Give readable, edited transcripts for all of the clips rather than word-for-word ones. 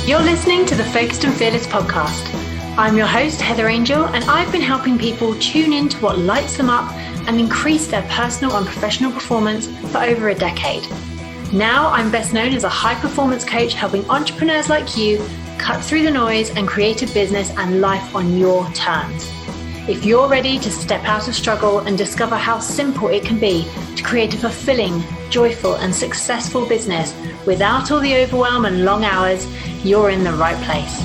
You're listening to the Focused and Fearless podcast. I'm your host, Heather Angel, and I've been helping people tune into what lights them up and increase their personal and professional performance for over a decade. Now I'm best known as a high-performance coach, helping entrepreneurs like you cut through the noise and create a business and life on your terms. If you're ready to step out of struggle and discover how simple it can be to create a fulfilling, joyful, and successful business without all the overwhelm and long hours, you're in the right place.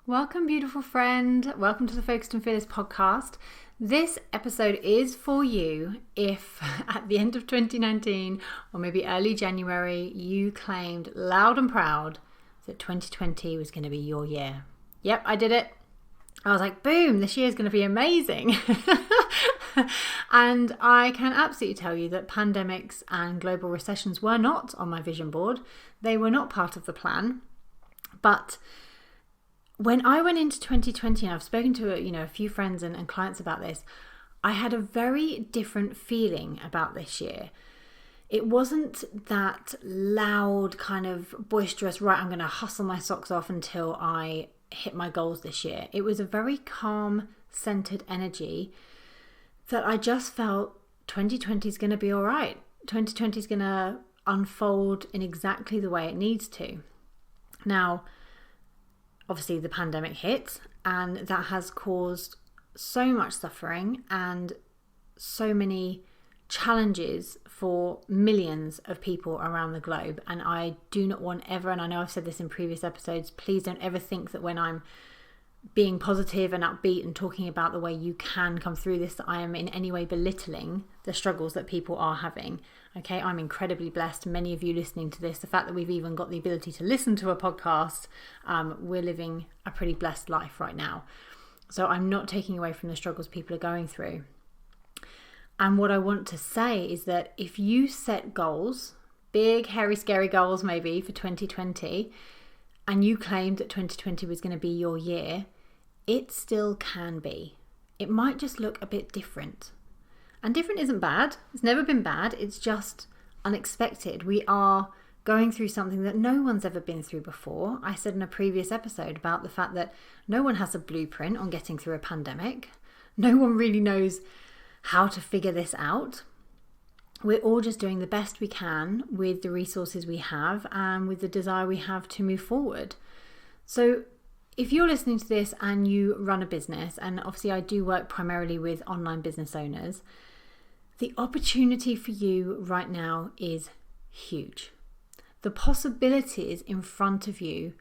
Welcome, beautiful friend. Welcome to the Focused and Fearless podcast. This episode is for you if at the end of 2019 or maybe early January, you claimed loud and proud that 2020 was going to be your year. Yep, I did it. I was like, boom, this year is going to be amazing. And I can absolutely tell you that pandemics and global recessions were not on my vision board. They were not part of the plan. But when I went into 2020, and I've spoken to a few friends and clients about this, I had a very different feeling about this year. It wasn't that loud, kind of boisterous, right, I'm going to hustle my socks off until I hit my goals this year. It was a very calm, centered energy that I just felt 2020 is going to be all right. 2020 is going to unfold in exactly the way it needs to. Now, obviously the pandemic hit, and that has caused so much suffering and so many challenges for millions of people around the globe. And I do not want ever, and I know I've said this in previous episodes, please don't ever think that when I'm being positive and upbeat and talking about the way you can come through this, that I am in any way belittling the struggles that people are having. Okay, I'm incredibly blessed. Many of you listening to this, the fact that we've even got the ability to listen to a podcast, we're living a pretty blessed life right now. So I'm not taking away from the struggles people are going through. And what I want to say is that if you set goals, big, hairy, scary goals maybe for 2020, and you claimed that 2020 was going to be your year, it still can be. It might just look a bit different. And different isn't bad. It's never been bad. It's just unexpected. We are going through something that no one's ever been through before. I said in a previous episode about the fact that no one has a blueprint on getting through a pandemic. No one really knows how to figure this out. We're all just doing the best we can with the resources we have and with the desire we have to move forward. So if you're listening to this and you run a business, and obviously I do work primarily with online business owners, the opportunity for you right now is huge. The possibilities in front of you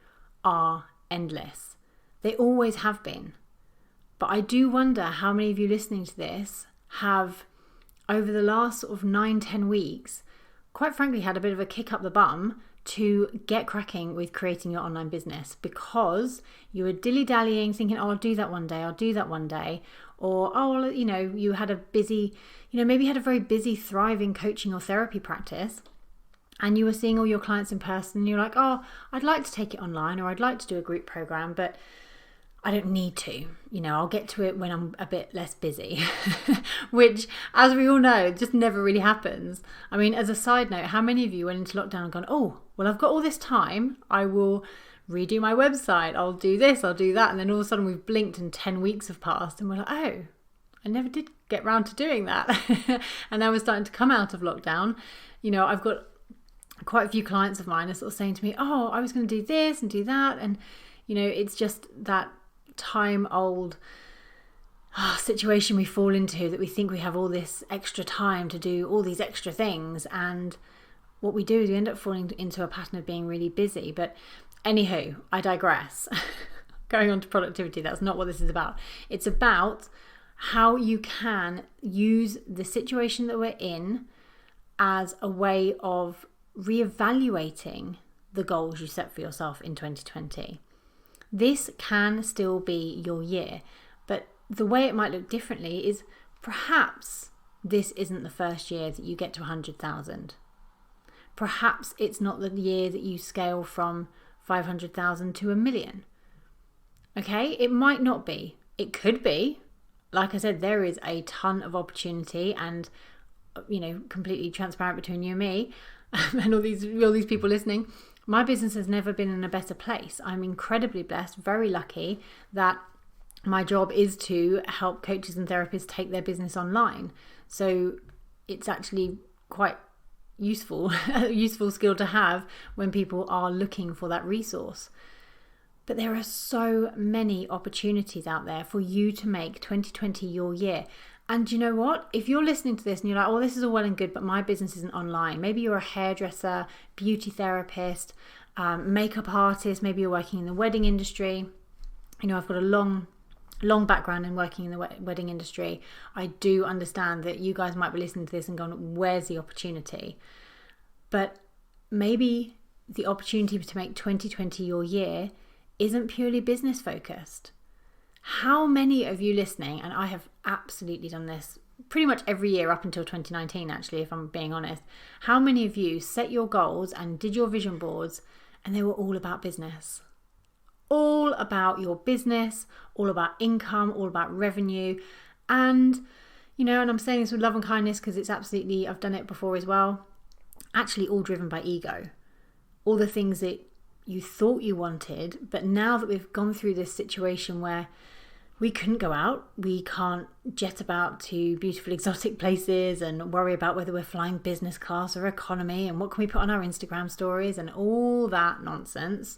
are endless. They always have been. But I do wonder how many of you listening to this have, over the last sort of 9-10 weeks, quite frankly had a bit of a kick up the bum to get cracking with creating your online business, because you were dilly-dallying thinking, oh, I'll do that one day, or you had a busy, maybe you had a very busy, thriving coaching or therapy practice, and you were seeing all your clients in person, and you're like, oh, I'd like to take it online, or I'd like to do a group program, but I don't need to, I'll get to it when I'm a bit less busy, which, as we all know, just never really happens. I mean, as a side note, how many of you went into lockdown and gone, oh, well, I've got all this time, I will redo my website, I'll do this, I'll do that. And then all of a sudden we've blinked and 10 weeks have passed and we're like, oh, I never did get round to doing that. And now we're starting to come out of lockdown. I've got quite a few clients of mine are sort of saying to me, oh, I was going to do this and do that. And, it's just that time-old situation we fall into, that we think we have all this extra time to do all these extra things, and what we do is we end up falling into a pattern of being really busy. But anywho, I digress. Going on to productivity, that's not what this is about. It's about how you can use the situation that we're in as a way of reevaluating the goals you set for yourself in 2020. This can still be your year, but the way it might look differently is perhaps this isn't the first year that you get to 100,000. Perhaps it's not the year that you scale from 500,000 to 1 million. Okay, it might not be. It could be. Like I said, there is a ton of opportunity, and completely transparent between you and me and all these people listening, my business has never been in a better place. I'm incredibly blessed, very lucky that my job is to help coaches and therapists take their business online. So it's actually quite useful, a useful skill to have when people are looking for that resource. But there are so many opportunities out there for you to make 2020 your year. And you know what? If you're listening to this and you're like, oh, this is all well and good, but my business isn't online. Maybe you're a hairdresser, beauty therapist, makeup artist. Maybe you're working in the wedding industry. I've got a long background in working in the wedding industry. I do understand that you guys might be listening to this and going, where's the opportunity? But maybe the opportunity to make 2020 your year isn't purely business focused. How many of you listening, and I have absolutely done this pretty much every year up until 2019 actually, if I'm being honest, how many of you set your goals and did your vision boards and they were all about business? All about your business, all about income, all about revenue. And, and I'm saying this with love and kindness because it's absolutely, I've done it before as well, actually all driven by ego. All the things that you thought you wanted, but now that we've gone through this situation where we couldn't go out, we can't jet about to beautiful exotic places and worry about whether we're flying business class or economy and what can we put on our Instagram stories and all that nonsense.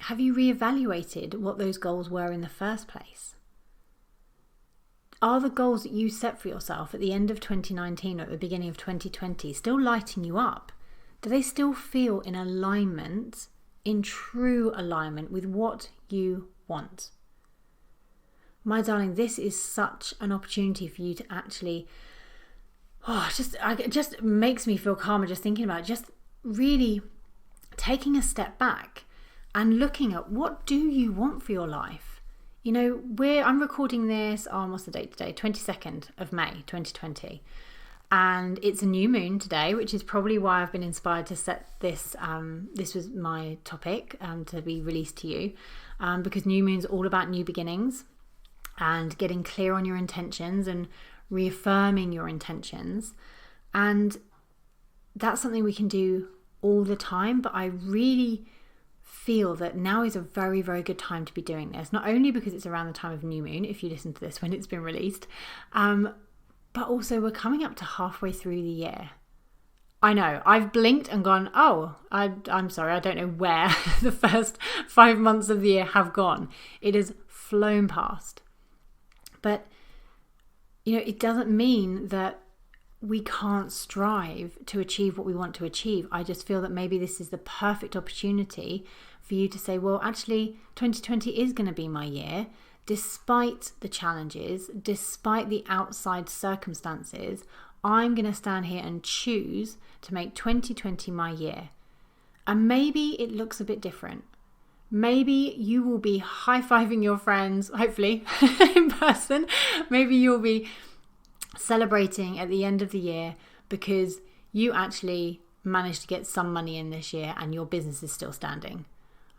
Have you reevaluated what those goals were in the first place? Are the goals that you set for yourself at the end of 2019 or at the beginning of 2020 still lighting you up? Do they still feel in alignment, in true alignment with what you want? My darling, this is such an opportunity for you to actually, it just makes me feel calmer just thinking about it, just really taking a step back and looking at what do you want for your life? I'm recording this on, what's the date today? 22nd of May, 2020. And it's a new moon today, which is probably why I've been inspired to set this. This was my topic to be released to you, because new moon's all about new beginnings and getting clear on your intentions and reaffirming your intentions. And that's something we can do all the time. But I really feel that now is a very, very good time to be doing this. Not only because it's around the time of new moon, if you listen to this when it's been released, but also we're coming up to halfway through the year. I know, I've blinked and gone, I'm sorry, I don't know where the first 5 months of the year have gone. It has flown past. But, it doesn't mean that we can't strive to achieve what we want to achieve. I just feel that maybe this is the perfect opportunity for you to say, well, actually, 2020 is going to be my year. Despite the challenges, despite the outside circumstances, I'm going to stand here and choose to make 2020 my year. And maybe it looks a bit different. Maybe you will be high-fiving your friends, hopefully, in person. Maybe you'll be celebrating at the end of the year because you actually managed to get some money in this year and your business is still standing.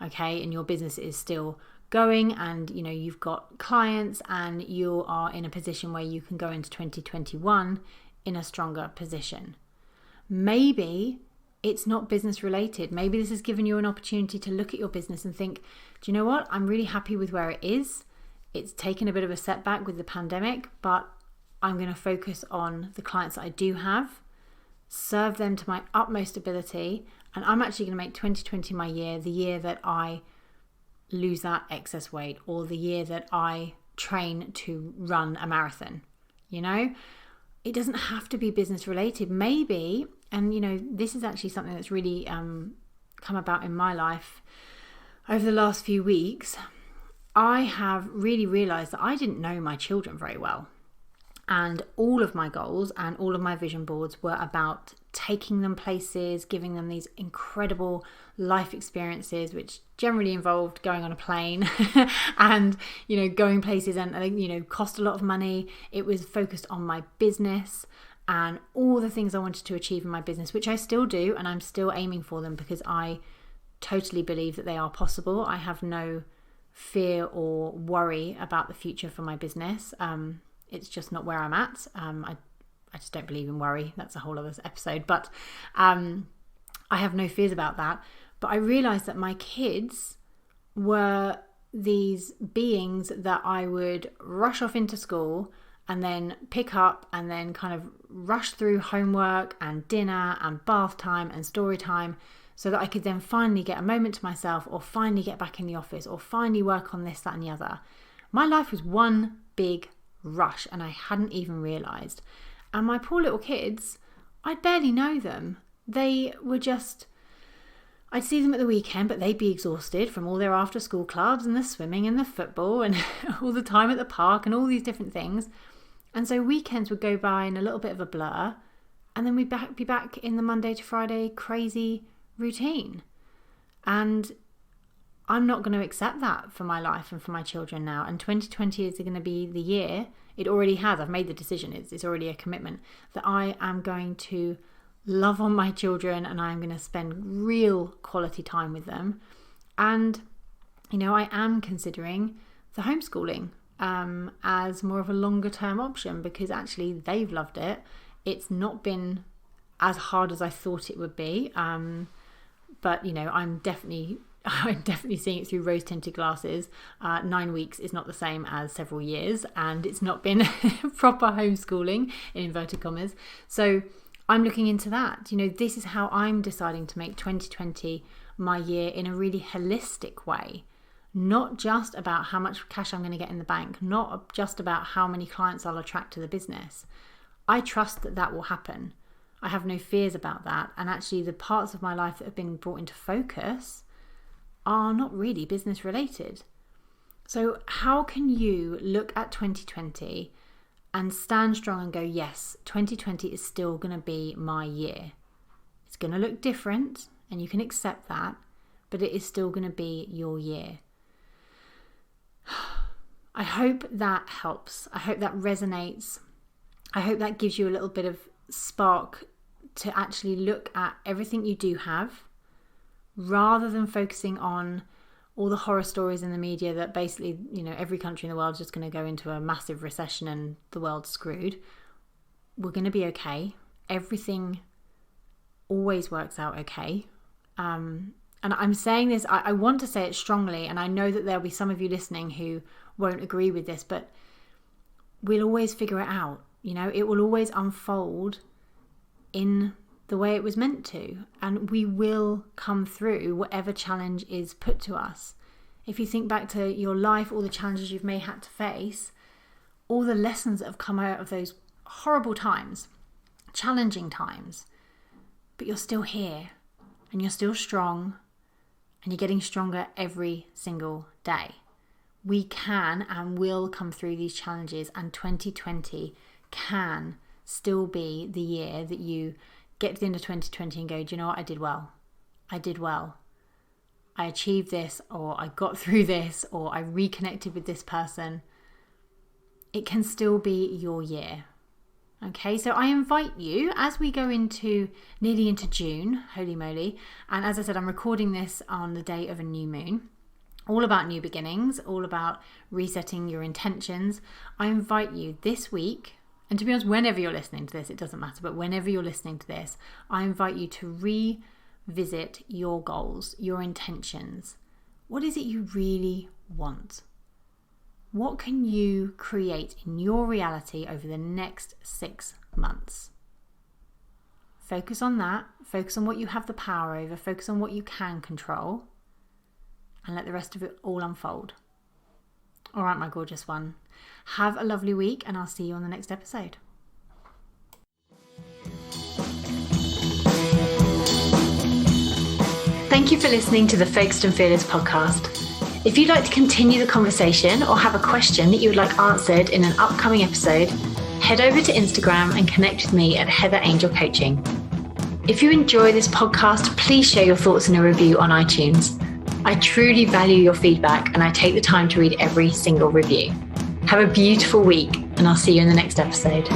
Okay, and your business is still going and you've got clients and you are in a position where you can go into 2021 in a stronger position. Maybe it's not business related. Maybe this has given you an opportunity to look at your business and think, do you know what? I'm really happy with where it is. It's taken a bit of a setback with the pandemic, but I'm going to focus on the clients that I do have, serve them to my utmost ability, and I'm actually going to make 2020 my year, the year that I lose that excess weight or the year that I train to run a marathon. It doesn't have to be business related. Maybe, and this is actually something that's really come about in my life over the last few weeks. I have really realized that I didn't know my children very well. And all of my goals and all of my vision boards were about taking them places, giving them these incredible life experiences, which generally involved going on a plane and, going places and, cost a lot of money. It was focused on my business and all the things I wanted to achieve in my business, which I still do. And I'm still aiming for them because I totally believe that they are possible. I have no fear or worry about the future for my business. It's just not where I'm at. just don't believe in worry. That's a whole other episode. But I have no fears about that. But I realised that my kids were these beings that I would rush off into school and then pick up and then kind of rush through homework and dinner and bath time and story time, so that I could then finally get a moment to myself, or finally get back in the office, or finally work on this, that and the other. My life was one big rush, and I hadn't even realised. And my poor little kids, I barely know them. They were just, I'd see them at the weekend, but they'd be exhausted from all their after school clubs and the swimming and the football and all the time at the park and all these different things. And so weekends would go by in a little bit of a blur, and then we'd be back in the Monday to Friday crazy routine. And I'm not going to accept that for my life and for my children now. And 2020 is going to be the year, it already has, I've made the decision, it's already a commitment, that I am going to love on my children, and I'm going to spend real quality time with them. And, you know, I am considering the homeschooling as more of a longer term option, because actually they've loved it. It's not been as hard as I thought it would be. But, you know, I'm definitely seeing it through rose-tinted glasses. 9 weeks is not the same as several years, and it's not been proper homeschooling, in inverted commas. So I'm looking into that. You know, this is how I'm deciding to make 2020 my year in a really holistic way. Not just about how much cash I'm going to get in the bank, not just about how many clients I'll attract to the business. I trust that that will happen. I have no fears about that. And actually the parts of my life that have been brought into focus are not really business related. So how can you look at 2020 and stand strong and go, yes, 2020 is still going to be my year. It's going to look different, and you can accept that, but it is still going to be your year. I hope that helps. I hope that resonates. I hope that gives you a little bit of spark to actually look at everything you do have, rather than focusing on all the horror stories in the media that basically, you know, every country in the world is just going to go into a massive recession and the world's screwed. We're going to be okay. Everything always works out okay. And I'm saying this, I want to say it strongly, and I know that there'll be some of you listening who won't agree with this, but we'll always figure it out. You know, it will always unfold in the way it was meant to, and we will come through whatever challenge is put to us. If you think back to your life, all the challenges you've may had to face, all the lessons that have come out of those horrible times, challenging times, but you're still here, and you're still strong, and you're getting stronger every single day. We can and will come through these challenges, and 2020 can still be the year that you get to the end of 2020 and go, do you know what? I did well. I did well. I achieved this, or I got through this, or I reconnected with this person. It can still be your year. Okay, so I invite you, as we go nearly into June, holy moly, and as I said, I'm recording this on the day of a new moon, all about new beginnings, all about resetting your intentions. I invite you this week, and to be honest, whenever you're listening to this, it doesn't matter, but whenever you're listening to this, I invite you to revisit your goals, your intentions. What is it you really want? What can you create in your reality over the next 6 months? Focus on that. Focus on what you have the power over. Focus on what you can control. And let the rest of it all unfold. All right, my gorgeous one. Have a lovely week, and I'll see you on the next episode. Thank you for listening to the Focused and Fearless podcast. If you'd like to continue the conversation or have a question that you would like answered in an upcoming episode, head over to Instagram and connect with me at Heather Angel Coaching. If you enjoy this podcast, please share your thoughts in a review on iTunes. I truly value your feedback, and I take the time to read every single review. Have a beautiful week, and I'll see you in the next episode.